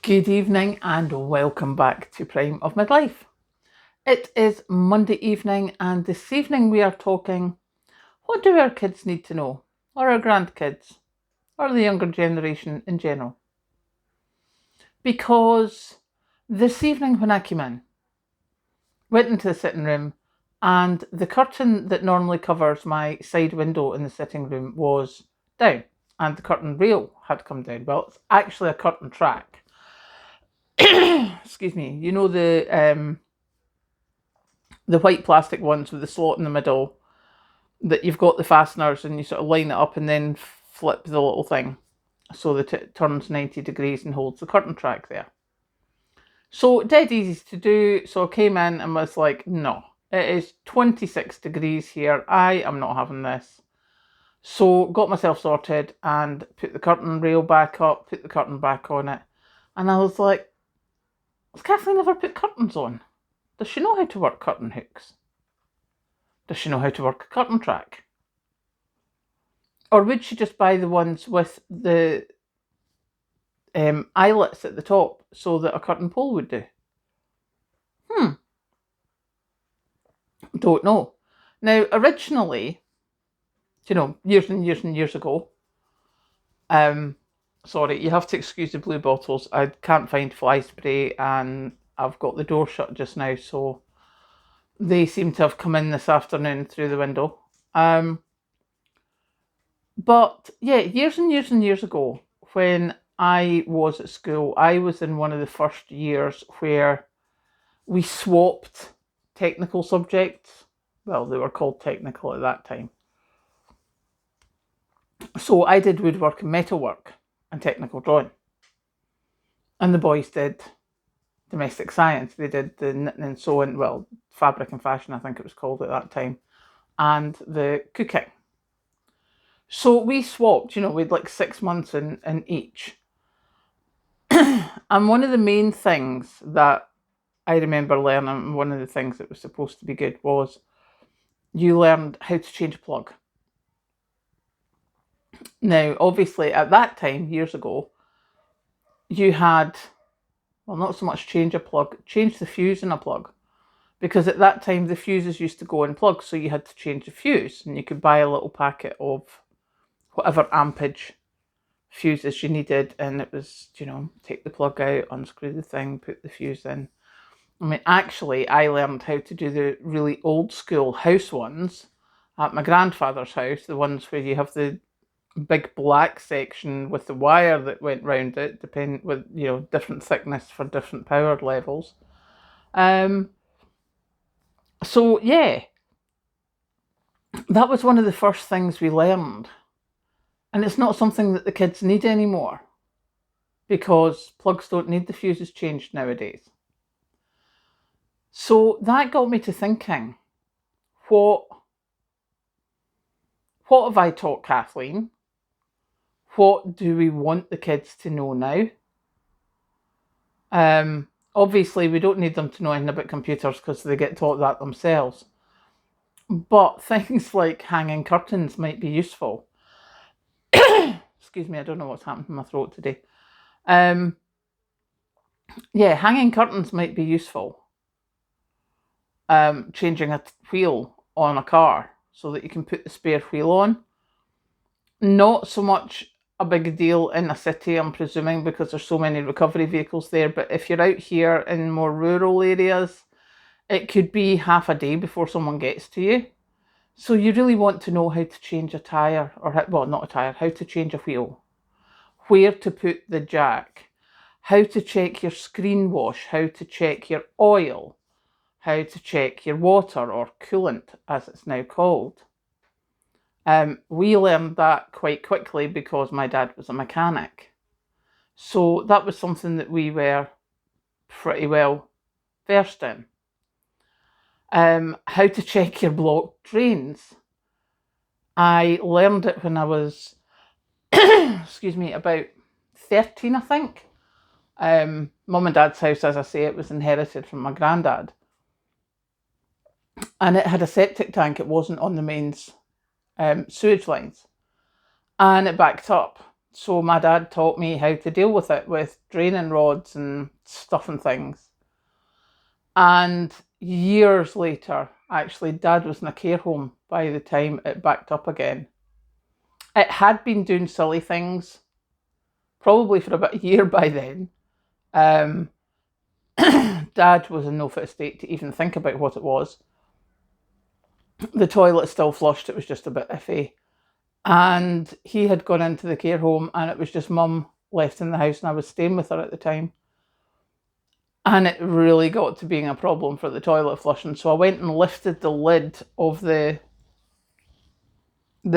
Good evening and welcome back to Prime of Midlife. It is Monday evening, and this evening we are talking, what do our kids need to know, or our grandkids, or the younger generation in general? Because this evening when I came in, went into the sitting room, and the curtain that normally covers my side window in the sitting room was down, and the curtain rail had come down. Well, it's actually a curtain track. Excuse me. You know the white plastic ones with the slot in the middle that you've got the fasteners and you sort of line it up and then flip the little thing so that it turns 90 degrees and holds the curtain track there. So dead easy to do. So I came in and was like, no, it is 26 degrees here. I am not having this. So got myself sorted and put the curtain rail back up, put the curtain back on it. And I was like, has Kathleen ever put curtains on? Does she know how to work curtain hooks? Does she know how to work a curtain track? Or would she just buy the ones with the eyelets at the top so that a curtain pole would do? Don't know. Now, originally, years and years and years ago, sorry, you have to excuse the blue bottles. I can't find fly spray and I've got the door shut just now, so they seem to have come in this afternoon through the window. But yeah, years and years and years ago, when I was at school, I was in one of the first years where we swapped technical subjects. Well, they were called technical at that time. So I did woodwork and metalwork and technical drawing. And the boys did domestic science. They did the knitting and sewing, well, fabric and fashion, I think it was called at that time, and the cooking. So we swapped, we'd like 6 months in each. And one of the main things that I remember learning, one of the things that was supposed to be good, was you learned how to change a plug. Now, obviously, at that time, years ago, you had, well, not so much change a plug, change the fuse in a plug. Because at that time, the fuses used to go in plugs, so you had to change the fuse, and you could buy a little packet of whatever ampage fuses you needed, and it was, take the plug out, unscrew the thing, put the fuse in. I mean, actually, I learned how to do the really old school house ones at my grandfather's house, the ones where you have the big black section with the wire that went round it, with different thickness for different power levels. So yeah, that was one of the first things we learned. And it's not something that the kids need anymore, because plugs don't need the fuses changed nowadays. So that got me to thinking, what have I taught Kathleen? What do we want the kids to know now? Obviously, we don't need them to know anything about computers because they get taught that themselves. But things like hanging curtains might be useful. Excuse me, I don't know what's happened to my throat today. Yeah, hanging curtains might be useful. Changing a wheel on a car so that you can put the spare wheel on. Not so much a big deal in a city, I'm presuming, because there's so many recovery vehicles there. But if you're out here in more rural areas, it could be half a day before someone gets to you. So you really want to know how to change a tyre, not a tyre, how to change a wheel, where to put the jack, how to check your screen wash, how to check your oil, how to check your water, or coolant as it's now called. We learned that quite quickly because my dad was a mechanic. So that was something that we were pretty well versed in. How to check your blocked drains. I learned it when I was, about 13, I think. Mum and Dad's house, as I say, it was inherited from my granddad. And it had a septic tank. It wasn't on the mains sewage lines. And it backed up. So my dad taught me how to deal with it with draining rods and stuff and things. And years later, actually, Dad was in a care home by the time it backed up again. It had been doing silly things, probably for about a year by then. Dad was in no fit state to even think about what it was. The toilet still flushed, it was just a bit iffy. And he had gone into the care home and it was just Mum left in the house, and I was staying with her at the time. And it really got to being a problem for the toilet flushing. So I went and lifted the lid of the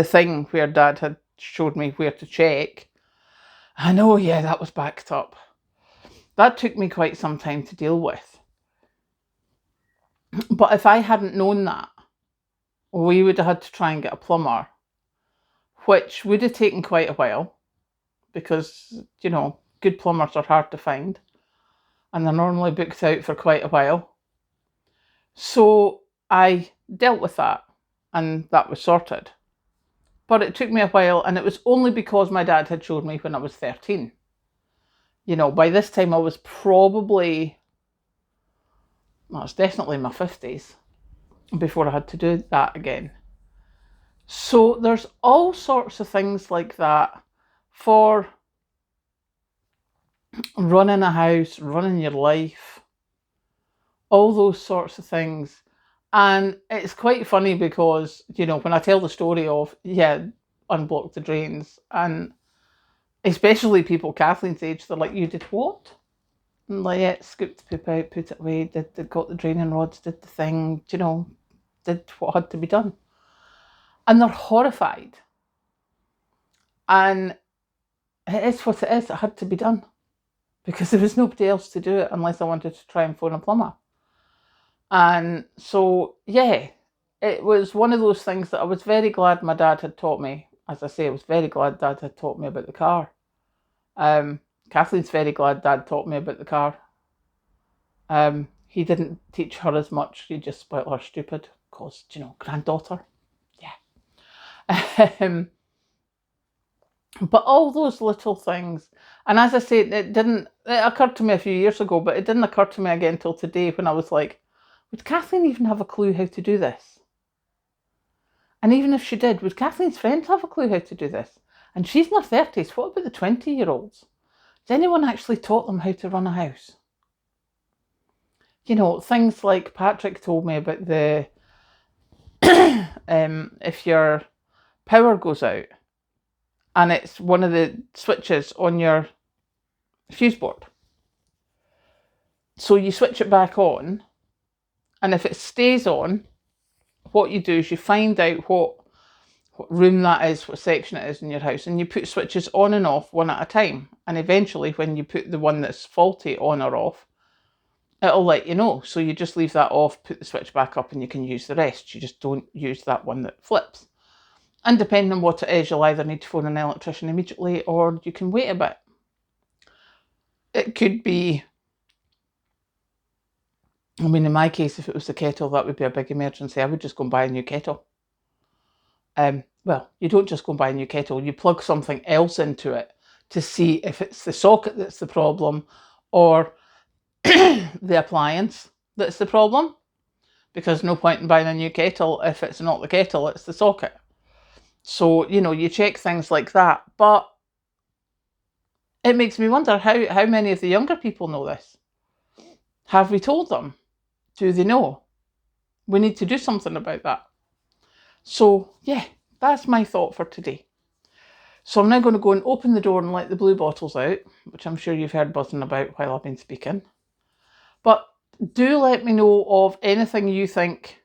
thing where Dad had showed me where to check. And oh yeah, that was backed up. That took me quite some time to deal with. But if I hadn't known that, we would have had to try and get a plumber, which would have taken quite a while because, you know, good plumbers are hard to find and they're normally booked out for quite a while. So I dealt with that and that was sorted. But it took me a while, and it was only because my dad had showed me when I was 13. You know, by this time I was probably, well, it's definitely in my 50s before I had to do that again. So there's all sorts of things like that for running a house, running your life, all those sorts of things. And it's quite funny because, you know, when I tell the story of, yeah, unblock the drains, and especially people Kathleen's age, they're like, you did what? And like, yeah, scooped the poop out, put it away, got the draining rods, did the thing, you know, did what had to be done. And they're horrified. And it is what it is, it had to be done. Because there was nobody else to do it unless I wanted to try and phone a plumber. And so, yeah, it was one of those things that I was very glad my dad had taught me. As I say, I was very glad Dad had taught me about the car. Kathleen's very glad Dad taught me about the car. He didn't teach her as much. He just spoiled her stupid because, you know, granddaughter. Yeah. But all those little things. And as I say, it occurred to me a few years ago, but it didn't occur to me again until today when I was like, would Kathleen even have a clue how to do this? And even if she did, would Kathleen's friends have a clue how to do this? And she's in her 30s. What about the 20-year-olds? Has anyone actually taught them how to run a house? You know, things like Patrick told me about the if your power goes out and it's one of the switches on your fuse board. So you switch it back on, and if it stays on, what you do is you find out what room that is, what section it is in your house, and you put switches on and off one at a time. And eventually when you put the one that's faulty on or off, it'll let you know. So you just leave that off, put the switch back up, and you can use the rest. You just don't use that one that flips. And depending on what it is, you'll either need to phone an electrician immediately or you can wait a bit. It could be, I mean, in my case, if it was the kettle, that would be a big emergency. I would just go and buy a new kettle. Well, you don't just go and buy a new kettle. You plug something else into it to see if it's the socket that's the problem or the appliance that's the problem. Because no point in buying a new kettle if it's not the kettle, it's the socket. So, you know, you check things like that. But it makes me wonder how many of the younger people know this. Have we told them? Do they know? We need to do something about that. So, yeah, that's my thought for today. So I'm now going to go and open the door and let the blue bottles out, which I'm sure you've heard buzzing about while I've been speaking. But do let me know of anything you think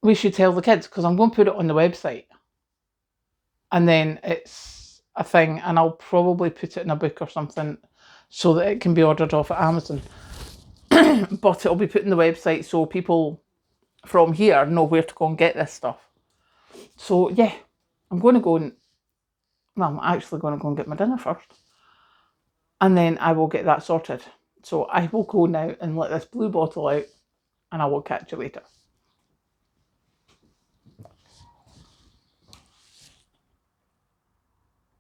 we should tell the kids, because I'm going to put it on the website. And then it's a thing, and I'll probably put it in a book or something so that it can be ordered off at Amazon. But it'll be put in the website so people from here know where to go and get this stuff. So yeah, I'm going to go and, well, I'm actually going to go and get my dinner first. And then I will get that sorted. So I will go now and let this blue bottle out, and I will catch you later.